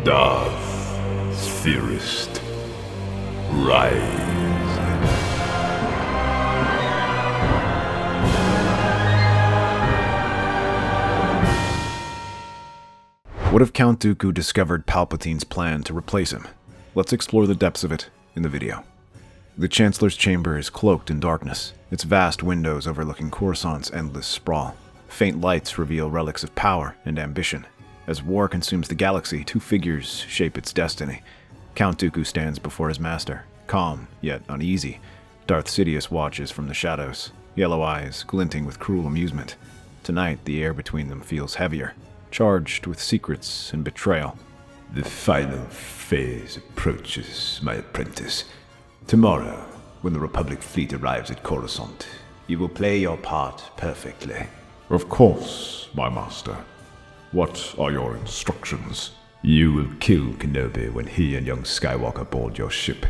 Darth Theorist, rise. What if Count Dooku discovered Palpatine's plan to replace him? Let's explore the depths of it in the video. The Chancellor's chamber is cloaked in darkness, its vast windows overlooking Coruscant's endless sprawl. Faint lights reveal relics of power and ambition. As war consumes the galaxy, two figures shape its destiny. Count Dooku stands before his master, calm yet uneasy. Darth Sidious watches from the shadows, yellow eyes glinting with cruel amusement. Tonight, the air between them feels heavier, charged with secrets and betrayal. The final phase approaches, my apprentice. Tomorrow, when the Republic fleet arrives at Coruscant, you will play your part perfectly. Of course, my master. What are your instructions? You will kill Kenobi when he and young Skywalker board your ship.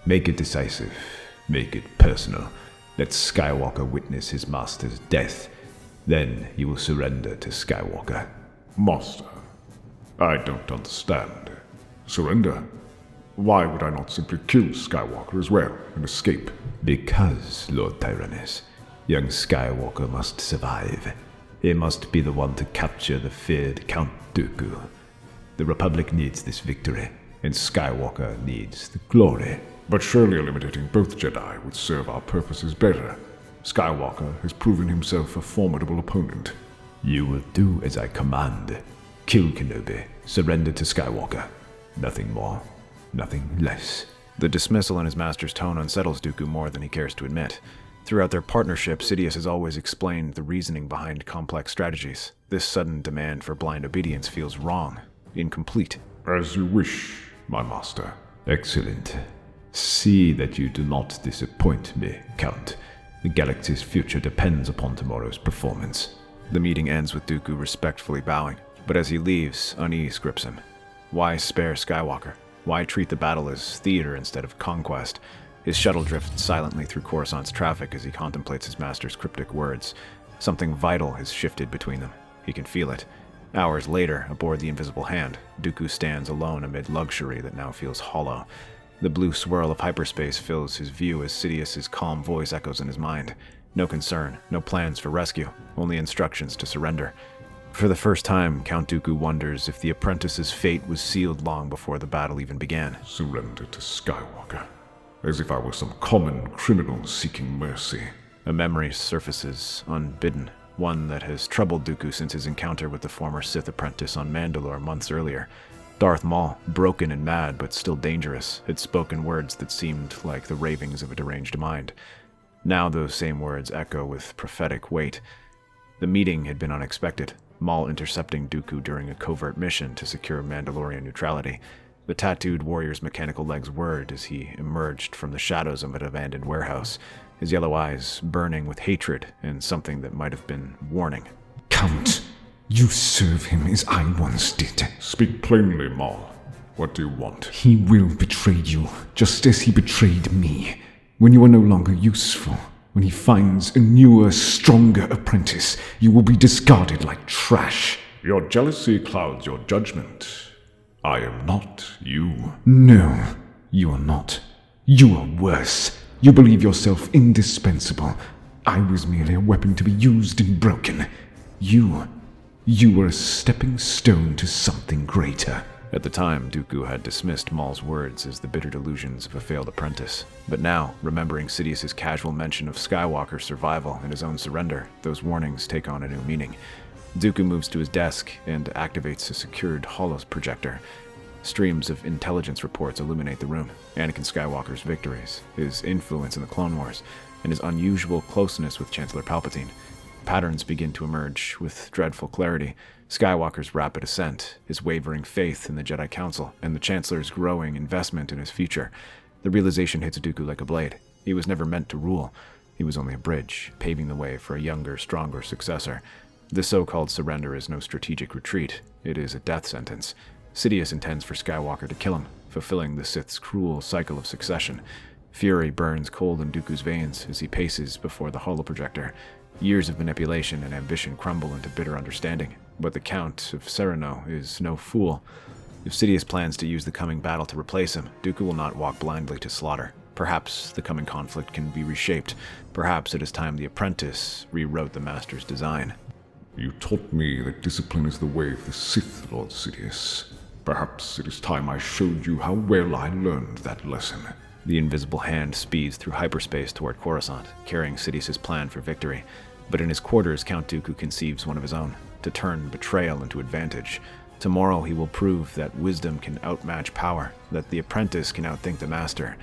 Make it decisive. Make it personal. Let Skywalker witness his master's death. Then you will surrender to Skywalker. Master, I don't understand. Surrender? Why would I not simply kill Skywalker as well and escape? Because, Lord Tyrannus, young Skywalker must survive. He must be the one to capture the feared Count Dooku. The Republic needs this victory, and Skywalker needs the glory. But surely eliminating both Jedi would serve our purposes better. Skywalker has proven himself a formidable opponent. You will do as I command. Kill Kenobi, surrender to Skywalker. Nothing more, nothing less. The dismissal in his master's tone unsettles Dooku more than he cares to admit. Throughout their partnership, Sidious has always explained the reasoning behind complex strategies. This sudden demand for blind obedience feels wrong, incomplete. As you wish, my master. Excellent. See that you do not disappoint me, Count. The galaxy's future depends upon tomorrow's performance. The meeting ends with Dooku respectfully bowing, but as he leaves, unease grips him. Why spare Skywalker? Why treat the battle as theater instead of conquest? His shuttle drifts silently through Coruscant's traffic as he contemplates his master's cryptic words. Something vital has shifted between them. He can feel it. Hours later, aboard the Invisible Hand, Dooku stands alone amid luxury that now feels hollow. The blue swirl of hyperspace fills his view as Sidious's calm voice echoes in his mind. No concern, no plans for rescue, only instructions to surrender. For the first time, Count Dooku wonders if the apprentice's fate was sealed long before the battle even began. Surrender to Skywalker. As if I were some common criminal seeking mercy. A memory surfaces, unbidden, one that has troubled Dooku since his encounter with the former Sith apprentice on Mandalore months earlier. Darth Maul, broken and mad but still dangerous, had spoken words that seemed like the ravings of a deranged mind. Now those same words echo with prophetic weight. The meeting had been unexpected, Maul intercepting Dooku during a covert mission to secure Mandalorian neutrality. The tattooed warrior's mechanical legs whirred as he emerged from the shadows of an abandoned warehouse, his yellow eyes burning with hatred and something that might have been warning. Count, you serve him as I once did. Speak plainly, Maul. What do you want? He will betray you, just as he betrayed me. When you are no longer useful, when he finds a newer, stronger apprentice, you will be discarded like trash. Your jealousy clouds your judgment. I am not you. No, you are not. You are worse. You believe yourself indispensable. I was merely a weapon to be used and broken. You were a stepping stone to something greater. At the time, Dooku had dismissed Maul's words as the bitter delusions of a failed apprentice. But now, remembering Sidious's casual mention of Skywalker's survival and his own surrender, those warnings take on a new meaning. Dooku moves to his desk and activates a secured holo projector. Streams of intelligence reports illuminate the room. Anakin Skywalker's victories, his influence in the Clone Wars, and his unusual closeness with Chancellor Palpatine. Patterns begin to emerge with dreadful clarity. Skywalker's rapid ascent, his wavering faith in the Jedi Council, and the Chancellor's growing investment in his future. The realization hits Dooku like a blade. He was never meant to rule. He was only a bridge, paving the way for a younger, stronger successor. The so-called surrender is no strategic retreat. It is a death sentence. Sidious intends for Skywalker to kill him, fulfilling the Sith's cruel cycle of succession. Fury burns cold in Dooku's veins as he paces before the holoprojector. Years of manipulation and ambition crumble into bitter understanding, but the Count of Sereno is no fool. If Sidious plans to use the coming battle to replace him, Dooku will not walk blindly to slaughter. Perhaps the coming conflict can be reshaped. Perhaps it is time the apprentice rewrote the master's design. You taught me that discipline is the way of the Sith, Lord Sidious. Perhaps it is time I showed you how well I learned that lesson. The invisible hand speeds through hyperspace toward Coruscant, carrying Sidious's plan for victory. But in his quarters, Count Dooku conceives one of his own, to turn betrayal into advantage. Tomorrow he will prove that wisdom can outmatch power, that the apprentice can outthink the master.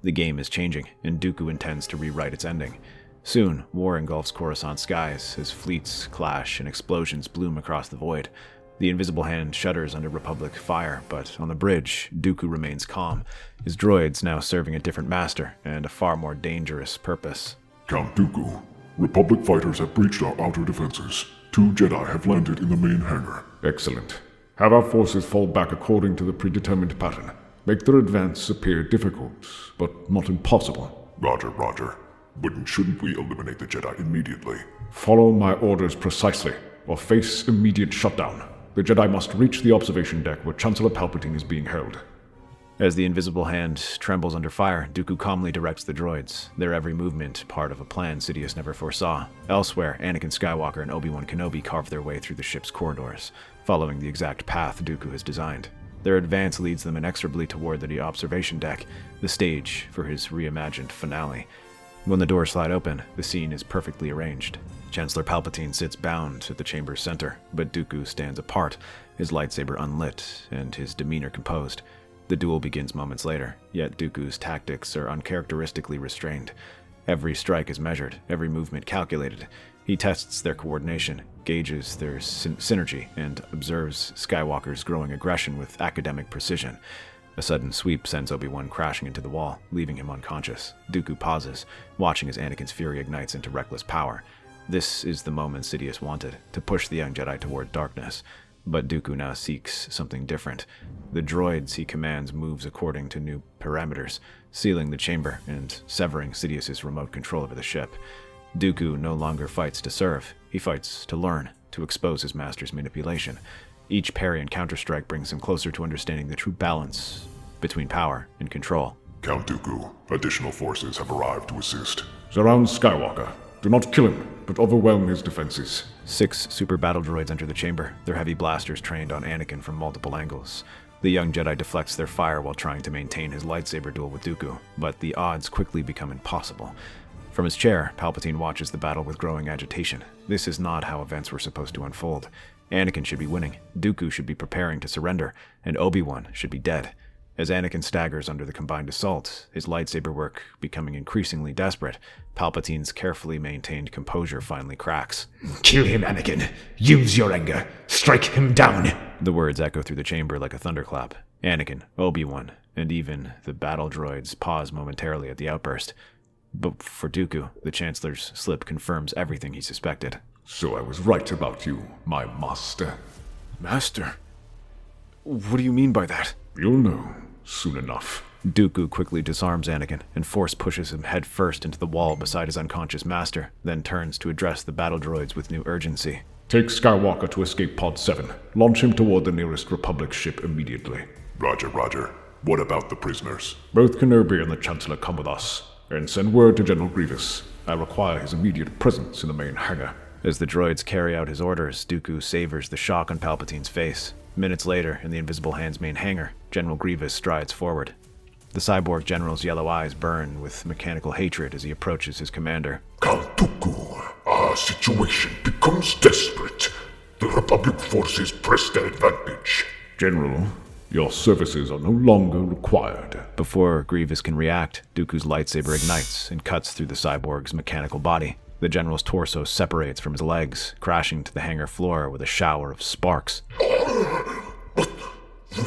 The game is changing, and Dooku intends to rewrite its ending. Soon, war engulfs Coruscant's skies as fleets clash and explosions bloom across the void. The invisible hand shudders under Republic fire, but on the bridge, Dooku remains calm, his droids now serving a different master and a far more dangerous purpose. Count Dooku, Republic fighters have breached our outer defenses. 2 Jedi have landed in the main hangar. Excellent. Have our forces fall back according to the predetermined pattern. Make their advance appear difficult, but not impossible. Roger. But shouldn't we eliminate the Jedi immediately? Follow my orders precisely, or face immediate shutdown. The Jedi must reach the observation deck where Chancellor Palpatine is being held. As the invisible hand trembles under fire, Dooku calmly directs the droids, their every movement part of a plan Sidious never foresaw. Elsewhere, Anakin Skywalker and Obi-Wan Kenobi carve their way through the ship's corridors, following the exact path Dooku has designed. Their advance leads them inexorably toward the observation deck, the stage for his reimagined finale. When the doors slide open, the scene is perfectly arranged. Chancellor Palpatine sits bound at the chamber's center, but Dooku stands apart, his lightsaber unlit and his demeanor composed. The duel begins moments later, yet Dooku's tactics are uncharacteristically restrained. Every strike is measured, every movement calculated. He tests their coordination, gauges their synergy, and observes Skywalker's growing aggression with academic precision. A sudden sweep sends Obi-Wan crashing into the wall, leaving him unconscious. Dooku pauses, watching as Anakin's fury ignites into reckless power. This is the moment Sidious wanted, to push the young Jedi toward darkness. But Dooku now seeks something different. The droids he commands moves according to new parameters, sealing the chamber and severing Sidious's remote control over the ship. Dooku no longer fights to serve. He fights to learn, to expose his master's manipulation. Each parry and counterstrike brings him closer to understanding the true balance between power and control. Count Dooku, additional forces have arrived to assist. Surround Skywalker. Do not kill him, but overwhelm his defenses. 6 super battle droids enter the chamber, their heavy blasters trained on Anakin from multiple angles. The young Jedi deflects their fire while trying to maintain his lightsaber duel with Dooku, but the odds quickly become impossible. From his chair, Palpatine watches the battle with growing agitation. This is not how events were supposed to unfold. Anakin should be winning, Dooku should be preparing to surrender, and Obi-Wan should be dead. As Anakin staggers under the combined assault, his lightsaber work becoming increasingly desperate, Palpatine's carefully maintained composure finally cracks. Kill him, Anakin. Use your anger. Strike him down. The words echo through the chamber like a thunderclap. Anakin, Obi-Wan, and even the battle droids pause momentarily at the outburst. But for Dooku, the Chancellor's slip confirms everything he suspected. So I was right about you, my master. Master? What do you mean by that? You'll know soon enough. Dooku quickly disarms Anakin and force pushes him head first into the wall beside his unconscious master, then turns to address the battle droids with new urgency. Take Skywalker to escape pod 7. Launch him toward the nearest Republic ship immediately. Roger. What about the prisoners? Both Kenobi and the Chancellor come with us, and send word to General Grievous. I require his immediate presence in the main hangar. As the droids carry out his orders, Dooku savors the shock on Palpatine's face. Minutes later, in the Invisible Hand's main hangar, General Grievous strides forward. The cyborg general's yellow eyes burn with mechanical hatred as he approaches his commander. Count Dooku, our situation becomes desperate. The Republic forces press their advantage. General, your services are no longer required. Before Grievous can react, Dooku's lightsaber ignites and cuts through the cyborg's mechanical body. The general's torso separates from his legs, crashing to the hangar floor with a shower of sparks. But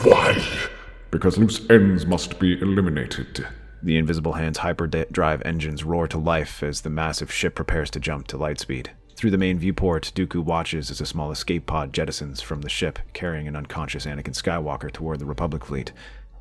why? Because loose ends must be eliminated. The Invisible Hand's hyperdrive engines roar to life as the massive ship prepares to jump to lightspeed. Through the main viewport, Dooku watches as a small escape pod jettisons from the ship, carrying an unconscious Anakin Skywalker toward the Republic fleet.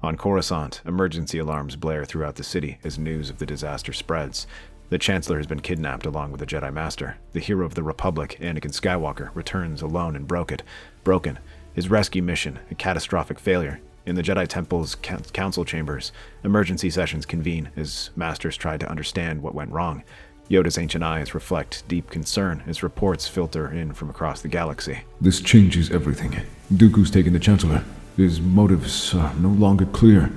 On Coruscant, emergency alarms blare throughout the city as news of the disaster spreads. The Chancellor has been kidnapped along with the Jedi Master. The hero of the Republic, Anakin Skywalker, returns alone and broken. His rescue mission, a catastrophic failure. In the Jedi Temple's council chambers, emergency sessions convene as masters try to understand what went wrong. Yoda's ancient eyes reflect deep concern as reports filter in from across the galaxy. This changes everything. Dooku's taken the Chancellor. His motives are no longer clear.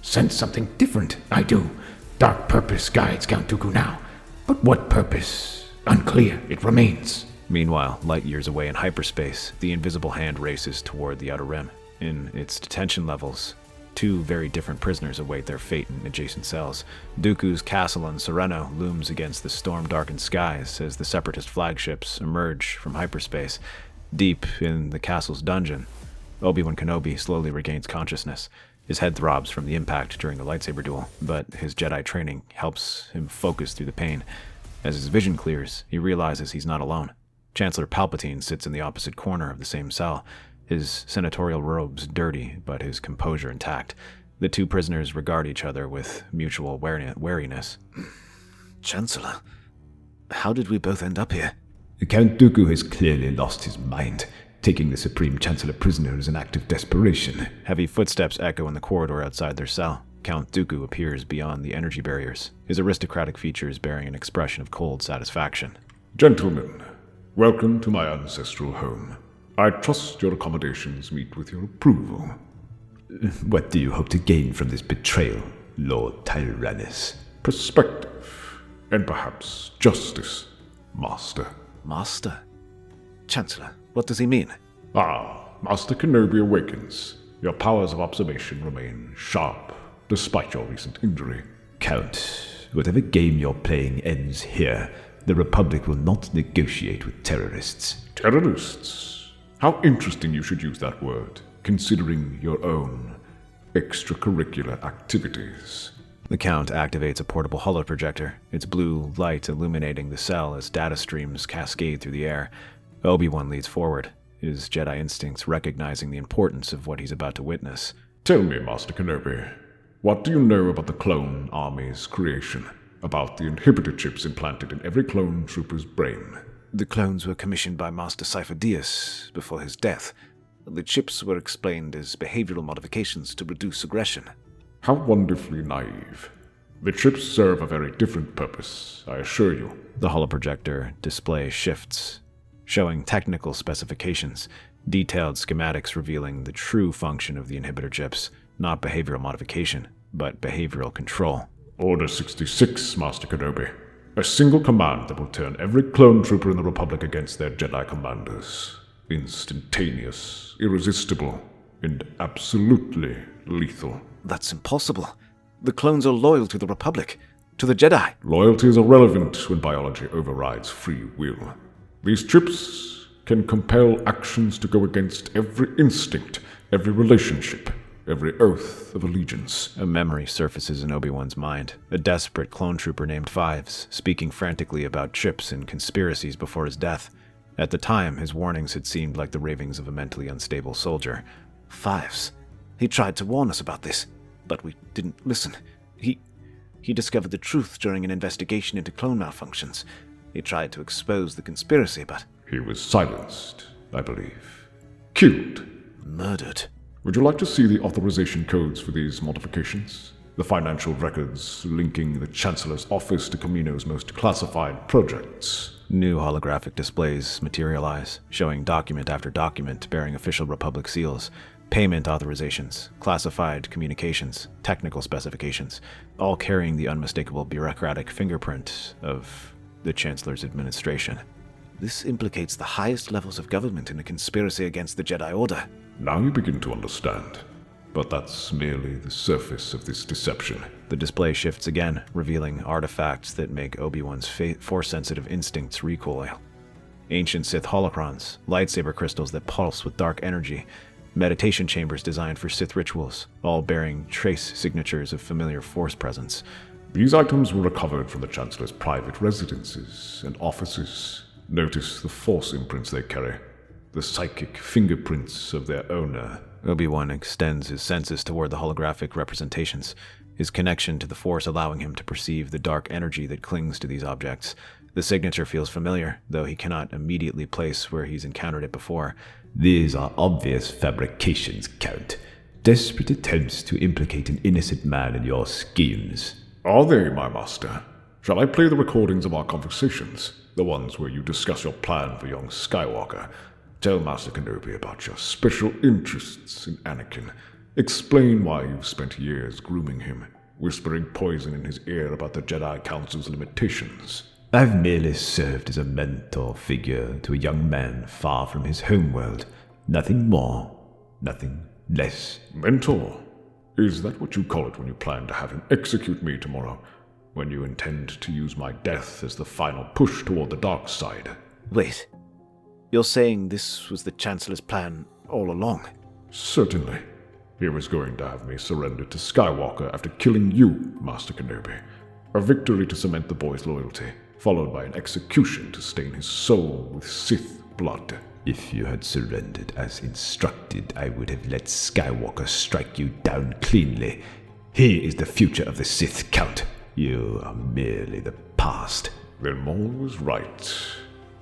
Sense something different, I do. Dark purpose guides Count Dooku now. But what purpose? Unclear, it remains. Meanwhile, light years away in hyperspace, the invisible hand races toward the Outer Rim. In its detention levels, two very different prisoners await their fate in adjacent cells. Dooku's castle on Sereno looms against the storm-darkened skies as the Separatist flagships emerge from hyperspace. Deep in the castle's dungeon, Obi-Wan Kenobi slowly regains consciousness. His head throbs from the impact during the lightsaber duel, but his Jedi training helps him focus through the pain. As his vision clears, he realizes he's not alone. Chancellor Palpatine sits in the opposite corner of the same cell, his senatorial robes dirty, but his composure intact. The two prisoners regard each other with mutual wariness. Chancellor, how did we both end up here? Count Dooku has clearly lost his mind. Taking the Supreme Chancellor prisoner is an act of desperation. Heavy footsteps echo in the corridor outside their cell. Count Dooku appears beyond the energy barriers, his aristocratic features bearing an expression of cold satisfaction. Gentlemen, welcome to my ancestral home. I trust your accommodations meet with your approval. What do you hope to gain from this betrayal, Lord Tyrannus? Perspective, and perhaps justice, Master. Master? Chancellor, what does he mean? Master Kenobi awakens. Your powers of observation remain sharp, despite your recent injury. Count, whatever game you're playing ends here. The Republic will not negotiate with terrorists. Terrorists? How interesting you should use that word, considering your own extracurricular activities. The Count activates a portable holoprojector, its blue light illuminating the cell as data streams cascade through the air. Obi-Wan leads forward, his Jedi instincts recognizing the importance of what he's about to witness. Tell me, Master Kenobi, what do you know about the clone army's creation? About the inhibitor chips implanted in every clone trooper's brain? The clones were commissioned by Master Dius before his death. The chips were explained as behavioral modifications to reduce aggression. How wonderfully naive. The chips serve a very different purpose, I assure you. The holoprojector display shifts, showing technical specifications, detailed schematics revealing the true function of the inhibitor chips, not behavioral modification, but behavioral control. Order 66, Master Kenobi. A single command that will turn every clone trooper in the Republic against their Jedi commanders. Instantaneous, irresistible, and absolutely lethal. That's impossible. The clones are loyal to the Republic, to the Jedi. Loyalty is irrelevant when biology overrides free will. These chips can compel actions to go against every instinct, every relationship, every oath of allegiance. A memory surfaces in Obi-Wan's mind. A desperate clone trooper named Fives, speaking frantically about chips and conspiracies before his death. At the time, his warnings had seemed like the ravings of a mentally unstable soldier. Fives. He tried to warn us about this, but we didn't listen. He discovered the truth during an investigation into clone malfunctions. He tried to expose the conspiracy, but... He was silenced, I believe. Killed. Murdered. Would you like to see the authorization codes for these modifications? The financial records linking the Chancellor's office to Kamino's most classified projects. New holographic displays materialize, showing document after document bearing official Republic seals, payment authorizations, classified communications, technical specifications, all carrying the unmistakable bureaucratic fingerprint of the Chancellor's administration. This implicates the highest levels of government in a conspiracy against the Jedi Order. Now you begin to understand. But that's merely the surface of this deception. The display shifts again, revealing artifacts that make Obi-Wan's Force-sensitive instincts recoil. Ancient Sith holocrons, lightsaber crystals that pulse with dark energy, meditation chambers designed for Sith rituals, all bearing trace signatures of familiar Force presence. These items were recovered from the Chancellor's private residences and offices. Notice the Force imprints they carry, the psychic fingerprints of their owner. Obi-Wan extends his senses toward the holographic representations, his connection to the Force allowing him to perceive the dark energy that clings to these objects. The signature feels familiar, though he cannot immediately place where he's encountered it before. These are obvious fabrications, Count. Desperate attempts to implicate an innocent man in your schemes. Are they, my master? Shall I play the recordings of our conversations? The ones where you discuss your plan for young Skywalker. Tell Master Kenobi about your special interests in Anakin. Explain why you've spent years grooming him, whispering poison in his ear about the Jedi Council's limitations. I've merely served as a mentor figure to a young man far from his homeworld. Nothing more, nothing less. Mentor? Is that what you call it when you plan to have him execute me tomorrow? When you intend to use my death as the final push toward the dark side? Wait. You're saying this was the Chancellor's plan all along? Certainly. He was going to have me surrender to Skywalker after killing you, Master Kenobi. A victory to cement the boy's loyalty, followed by an execution to stain his soul with Sith blood. If you had surrendered as instructed, I would have let Skywalker strike you down cleanly. He is the future of the Sith, Count. You are merely the past. Then Maul was right.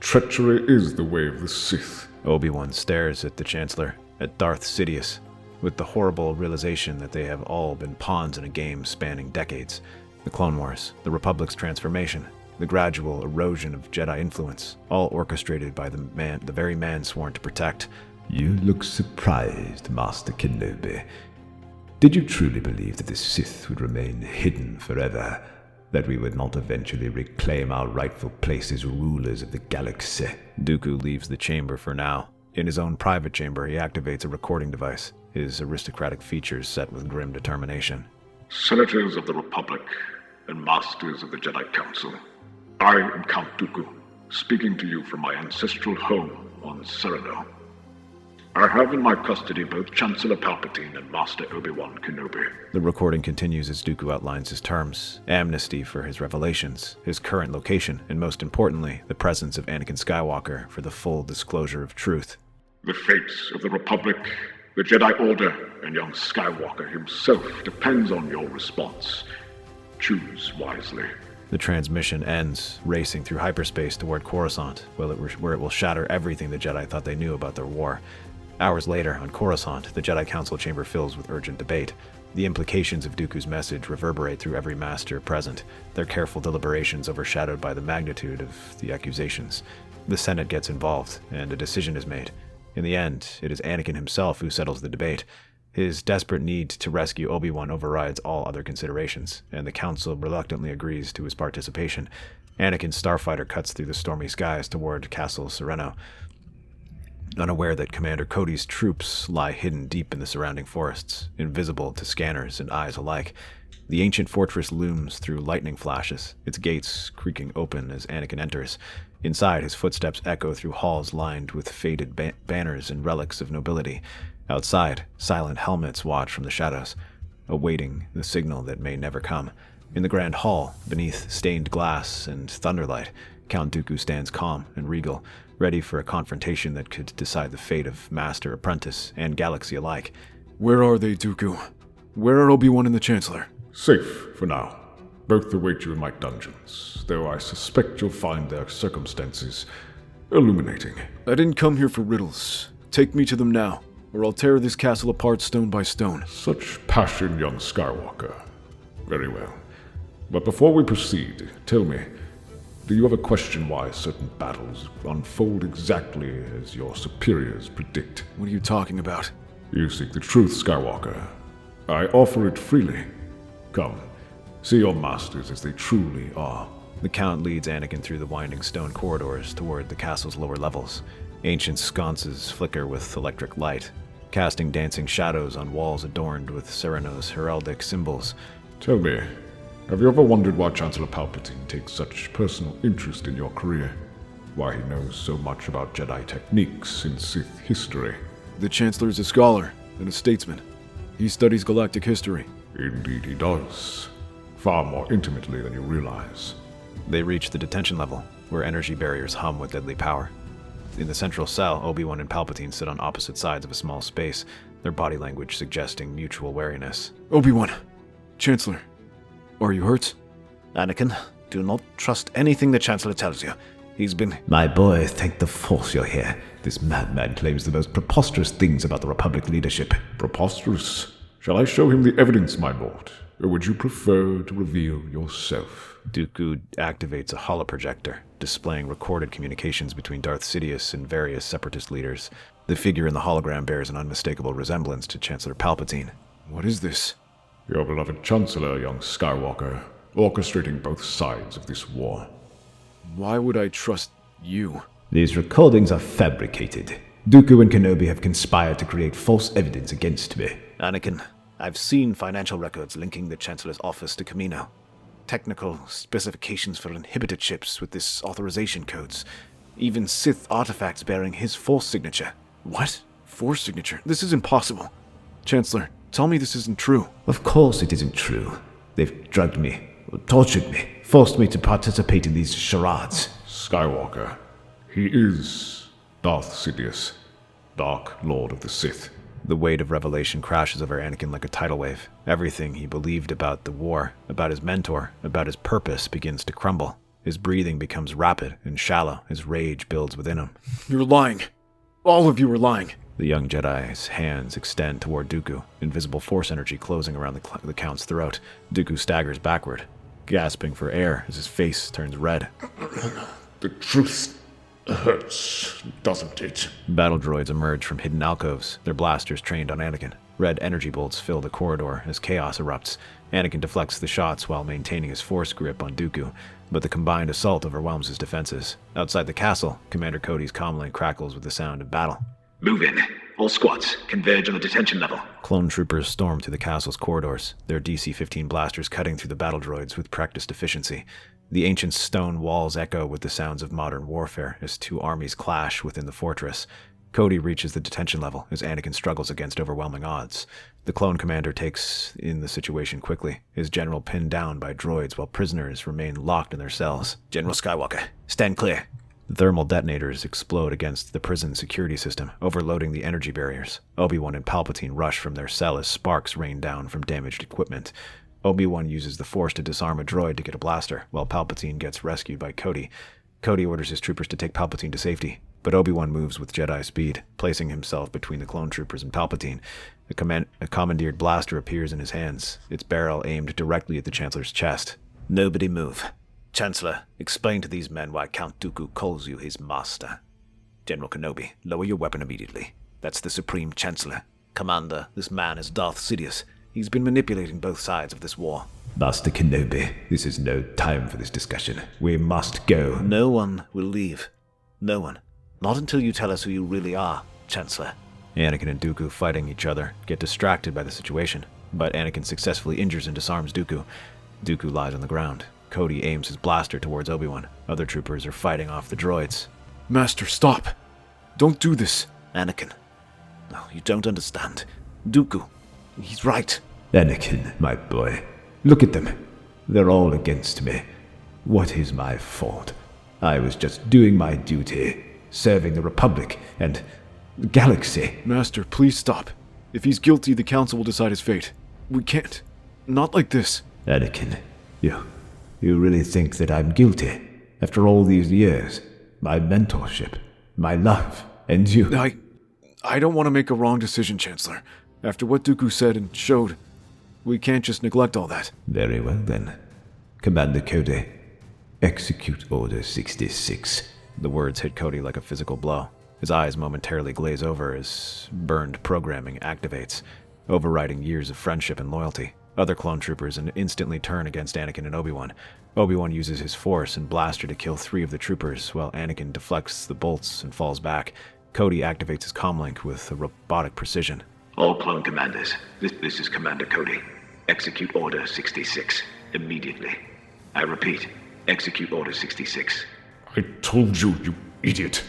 Treachery is the way of the Sith. Obi-Wan stares at the Chancellor, at Darth Sidious, with the horrible realization that they have all been pawns in a game spanning decades. The Clone Wars, the Republic's transformation, the gradual erosion of Jedi influence, all orchestrated by the very man sworn to protect. You look surprised, Master Kenobi. Did you truly believe that the Sith would remain hidden forever? That we would not eventually reclaim our rightful place as rulers of the galaxy? Dooku leaves the chamber for now. In his own private chamber, he activates a recording device, his aristocratic features set with grim determination. Senators of the Republic and Masters of the Jedi Council, I am Count Dooku, speaking to you from my ancestral home on Sereno. I have in my custody both Chancellor Palpatine and Master Obi-Wan Kenobi. The recording continues as Dooku outlines his terms, amnesty for his revelations, his current location, and most importantly, the presence of Anakin Skywalker for the full disclosure of truth. The fates of the Republic, the Jedi Order, and young Skywalker himself depends on your response. Choose wisely. The transmission ends, racing through hyperspace toward Coruscant, where it will shatter everything the Jedi thought they knew about their war. Hours later, on Coruscant, the Jedi Council chamber fills with urgent debate. The implications of Dooku's message reverberate through every master present, their careful deliberations overshadowed by the magnitude of the accusations. The Senate gets involved, and a decision is made. In the end, it is Anakin himself who settles the debate. His desperate need to rescue Obi-Wan overrides all other considerations, and the Council reluctantly agrees to his participation. Anakin's starfighter cuts through the stormy skies toward Castle Sereno, unaware that Commander Cody's troops lie hidden deep in the surrounding forests, invisible to scanners and eyes alike. The ancient fortress looms through lightning flashes, its gates creaking open as Anakin enters. Inside, his footsteps echo through halls lined with faded banners and relics of nobility. Outside, silent helmets watch from the shadows, awaiting the signal that may never come. In the grand hall, beneath stained glass and thunderlight, Count Dooku stands calm and regal, ready for a confrontation that could decide the fate of master, apprentice, and galaxy alike. Where are they, Dooku? Where are Obi-Wan and the Chancellor? Safe, for now. Both await you in my dungeons, though I suspect you'll find their circumstances illuminating. I didn't come here for riddles. Take me to them now, or I'll tear this castle apart stone by stone. Such passion, young Skywalker. Very well. But before we proceed, tell me, do you ever question why certain battles unfold exactly as your superiors predict? What are you talking about? You seek the truth, Skywalker. I offer it freely. Come, see your masters as they truly are. The Count leads Anakin through the winding stone corridors toward the castle's lower levels. Ancient sconces flicker with electric light, casting dancing shadows on walls adorned with Sereno's heraldic symbols. Tell me, have you ever wondered why Chancellor Palpatine takes such personal interest in your career? Why he knows so much about Jedi techniques and Sith history? The Chancellor is a scholar and a statesman. He studies galactic history. Indeed he does. Far more intimately than you realize. They reach the detention level, where energy barriers hum with deadly power. In the central cell, Obi-Wan and Palpatine sit on opposite sides of a small space, their body language suggesting mutual wariness. Obi-Wan, Chancellor, are you hurt? Anakin, Do not trust anything the Chancellor tells you. He's been... My boy, thank the Force you're here. This madman claims the most preposterous things about the Republic leadership. Preposterous? Shall I show him the evidence, my lord? Or would you prefer to reveal yourself? Dooku activates a holoprojector, displaying recorded communications between Darth Sidious and various separatist leaders. The figure in the hologram bears an unmistakable resemblance to Chancellor Palpatine. What is this? Your beloved Chancellor, young Skywalker, orchestrating both sides of this war. Why would I trust you? These recordings are fabricated. Dooku and Kenobi have conspired to create false evidence against me. Anakin, I've seen financial records linking the Chancellor's office to Kamino. Technical specifications for inhibitor chips with this authorization codes. Even Sith artifacts bearing his Force signature. What? Force signature? This is impossible. Chancellor, tell me this isn't true. Of course it isn't true. They've drugged me, tortured me, forced me to participate in these charades. Skywalker, he is Darth Sidious, Dark Lord of the Sith. The weight of revelation crashes over Anakin like a tidal wave. Everything he believed about the war, about his mentor, about his purpose begins to crumble. His breathing becomes rapid and shallow. His rage builds within him. You're lying. All of you are lying. The young Jedi's hands extend toward Dooku, invisible force energy closing around the Count's throat. Dooku staggers backward, gasping for air as his face turns red. The truth hurts, doesn't it? Battle droids emerge from hidden alcoves, their blasters trained on Anakin. Red energy bolts fill the corridor as chaos erupts. Anakin deflects the shots while maintaining his force grip on Dooku, but the combined assault overwhelms his defenses. Outside the castle, Commander Cody's comlink crackles with the sound of battle. Move in. All squads, converge on the detention level. Clone troopers storm through the castle's corridors, their DC-15 blasters cutting through the battle droids with practiced efficiency. The ancient stone walls echo with the sounds of modern warfare as two armies clash within the fortress. Cody reaches the detention level as Anakin struggles against overwhelming odds. The clone commander takes in the situation quickly, his general pinned down by droids while prisoners remain locked in their cells. General Skywalker, stand clear. The thermal detonators explode against the prison security system, overloading the energy barriers. Obi-Wan and Palpatine rush from their cell as sparks rain down from damaged equipment. Obi-Wan uses the Force to disarm a droid to get a blaster, while Palpatine gets rescued by Cody. Cody orders his troopers to take Palpatine to safety, but Obi-Wan moves with Jedi speed, placing himself between the clone troopers and Palpatine. A commandeered blaster appears in his hands, its barrel aimed directly at the Chancellor's chest. Nobody move. Chancellor, explain to these men why Count Dooku calls you his master. General Kenobi, lower your weapon immediately. That's the Supreme Chancellor. Commander, this man is Darth Sidious. He's been manipulating both sides of this war. Master Kenobi, this is no time for this discussion. We must go. No one will leave. No one. Not until you tell us who you really are, Chancellor. Anakin and Dooku, fighting each other, get distracted by the situation, but Anakin successfully injures and disarms Dooku. Dooku lies on the ground. Cody aims his blaster towards Obi-Wan. Other troopers are fighting off the droids. Master, stop. Don't do this. Anakin. No, you don't understand. Dooku. He's right. Anakin, my boy. Look at them. They're all against me. What is my fault? I was just doing my duty, serving the Republic and the galaxy. Master, please stop. If he's guilty, the Council will decide his fate. We can't. Not like this. Anakin, you really think that I'm guilty? After all these years, my mentorship, my love, and you... I don't want to make a wrong decision, Chancellor. After what Dooku said and showed, we can't just neglect all that. Very well then. Commander Cody, execute Order 66. The words hit Cody like a physical blow. His eyes momentarily glaze over as burned programming activates, overriding years of friendship and loyalty. Other clone troopers instantly turn against Anakin and Obi-Wan. Obi-Wan uses his Force and blaster to kill 3 of the troopers, while Anakin deflects the bolts and falls back. Cody activates his comlink with a robotic precision. All clone commanders, this is Commander Cody. Execute Order 66 immediately. I repeat, execute Order 66. I told you, you idiot.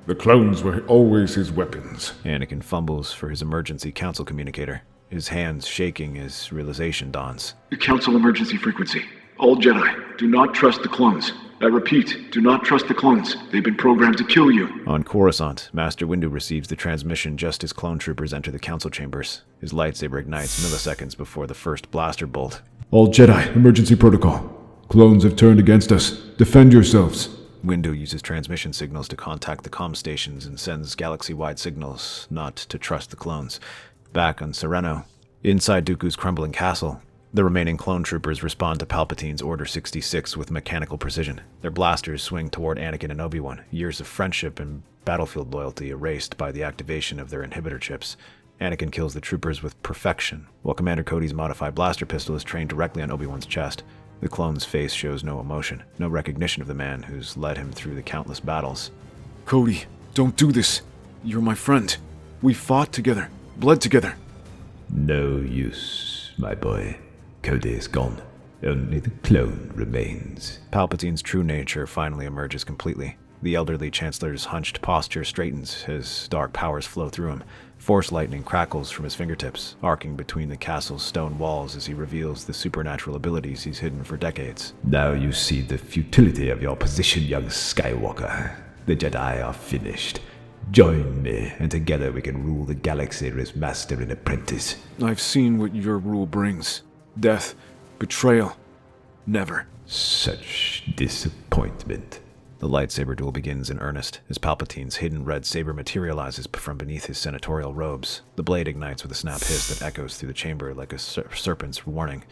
The clones were always his weapons. Anakin fumbles for his emergency council communicator, his hands shaking as realization dawns. Council emergency frequency. All Jedi, do not trust the clones. I repeat, do not trust the clones. They've been programmed to kill you. On Coruscant, Master Windu receives the transmission just as clone troopers enter the council chambers. His lightsaber ignites milliseconds before the first blaster bolt. All Jedi, emergency protocol. Clones have turned against us. Defend yourselves. Windu uses transmission signals to contact the comm stations and sends galaxy-wide signals not to trust the clones. Back on Sereno, inside Dooku's crumbling castle, the remaining clone troopers respond to Palpatine's Order 66 with mechanical precision. Their blasters swing toward Anakin and Obi-Wan, years of friendship and battlefield loyalty erased by the activation of their inhibitor chips. Anakin kills the troopers with perfection, while Commander Cody's modified blaster pistol is trained directly on Obi-Wan's chest. The clone's face shows no emotion, no recognition of the man who's led him through the countless battles. Cody, don't do this. You're my friend. We fought together, bled together. No use, my boy. Cody is gone. Only the clone remains. Palpatine's true nature finally emerges completely. The elderly Chancellor's hunched posture straightens as dark powers flow through him. Force lightning crackles from his fingertips, arcing between the castle's stone walls as he reveals the supernatural abilities he's hidden for decades. Now you see the futility of your position, young Skywalker. The Jedi are finished. Join me, and together we can rule the galaxy as master and apprentice. I've seen what your rule brings. Death, betrayal. Never. Such disappointment. The lightsaber duel begins in earnest as Palpatine's hidden red saber materializes from beneath his senatorial robes. The blade ignites with a snap hiss that echoes through the chamber like a serpent's warning.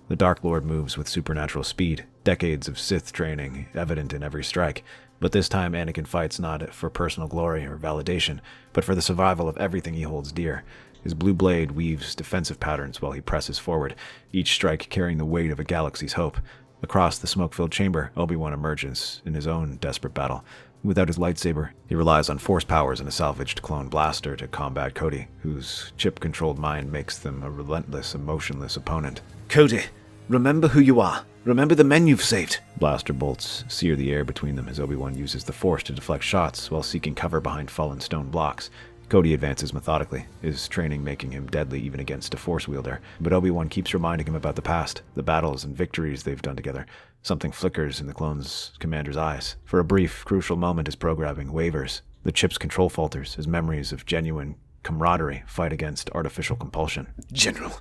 The Dark Lord moves with supernatural speed, decades of Sith training evident in every strike. But this time Anakin fights not for personal glory or validation, but for the survival of everything he holds dear. His blue blade weaves defensive patterns while he presses forward, each strike carrying the weight of a galaxy's hope. Across the smoke-filled chamber, Obi-Wan emerges in his own desperate battle. Without his lightsaber, he relies on force powers and a salvaged clone blaster to combat Cody, whose chip-controlled mind makes them a relentless, emotionless opponent. Cody, remember who you are. Remember the men you've saved. Blaster bolts sear the air between them as Obi-Wan uses the Force to deflect shots while seeking cover behind fallen stone blocks. Cody advances methodically, his training making him deadly even against a Force wielder, but Obi-Wan keeps reminding him about the past, the battles and victories they've done together. Something flickers in the clone's commander's eyes. For a brief, crucial moment his programming wavers. The chip's control falters as memories of genuine camaraderie fight against artificial compulsion. General,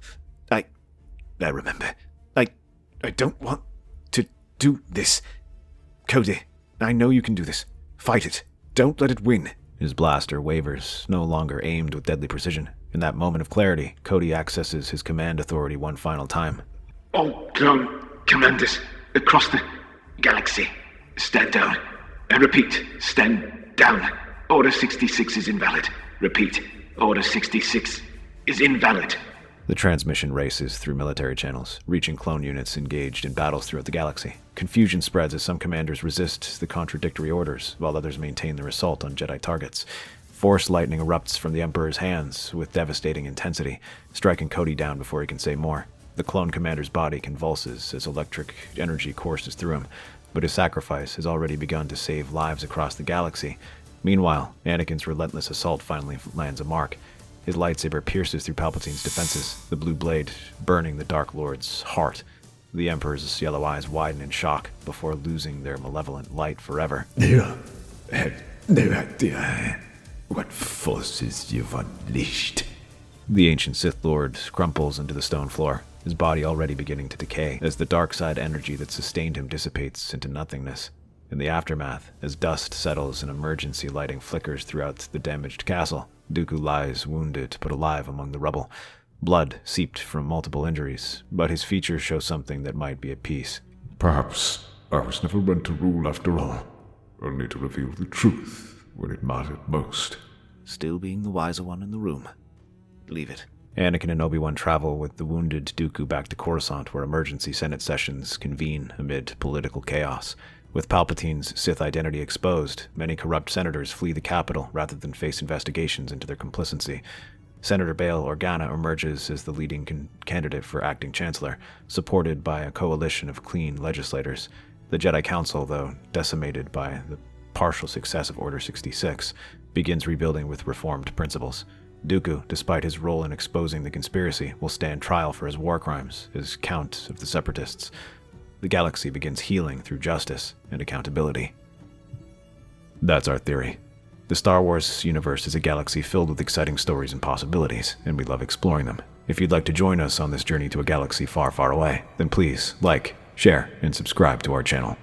I remember. I don't want to do this. Cody, I know you can do this. Fight it. Don't let it win. His blaster wavers, no longer aimed with deadly precision. In that moment of clarity, Cody accesses his command authority one final time. All clone commanders across the galaxy, stand down. I repeat, stand down. Order 66 is invalid. Repeat, Order 66 is invalid. The transmission races through military channels, reaching clone units engaged in battles throughout the galaxy. Confusion spreads as some commanders resist the contradictory orders, while others maintain their assault on Jedi targets. Force lightning erupts from the Emperor's hands with devastating intensity, striking Cody down before he can say more. The clone commander's body convulses as electric energy courses through him, but his sacrifice has already begun to save lives across the galaxy. Meanwhile, Anakin's relentless assault finally lands a mark. His lightsaber pierces through Palpatine's defenses, the blue blade burning the Dark Lord's heart. The Emperor's yellow eyes widen in shock before losing their malevolent light forever. You have no idea what forces you've unleashed. The ancient Sith Lord crumples into the stone floor, his body already beginning to decay as the dark side energy that sustained him dissipates into nothingness. In the aftermath, as dust settles and emergency lighting flickers throughout the damaged castle, Dooku lies wounded but alive among the rubble. Blood seeped from multiple injuries, but his features show something that might be at peace. Perhaps I was never meant to rule after all, only to reveal the truth when it mattered most. Still being the wiser one in the room. Leave it. Anakin and Obi-Wan travel with the wounded Dooku back to Coruscant, where emergency Senate sessions convene amid political chaos. With Palpatine's Sith identity exposed, many corrupt senators flee the capital rather than face investigations into their complicity. Senator Bail Organa emerges as the leading candidate for acting chancellor, supported by a coalition of clean legislators. The Jedi Council, though decimated by the partial success of Order 66, begins rebuilding with reformed principles. Dooku, despite his role in exposing the conspiracy, will stand trial for his war crimes as Count of the Separatists. The galaxy begins healing through justice and accountability. That's our theory. The Star Wars universe is a galaxy filled with exciting stories and possibilities, and we love exploring them. If you'd like to join us on this journey to a galaxy far, far away, then please like, share, and subscribe to our channel.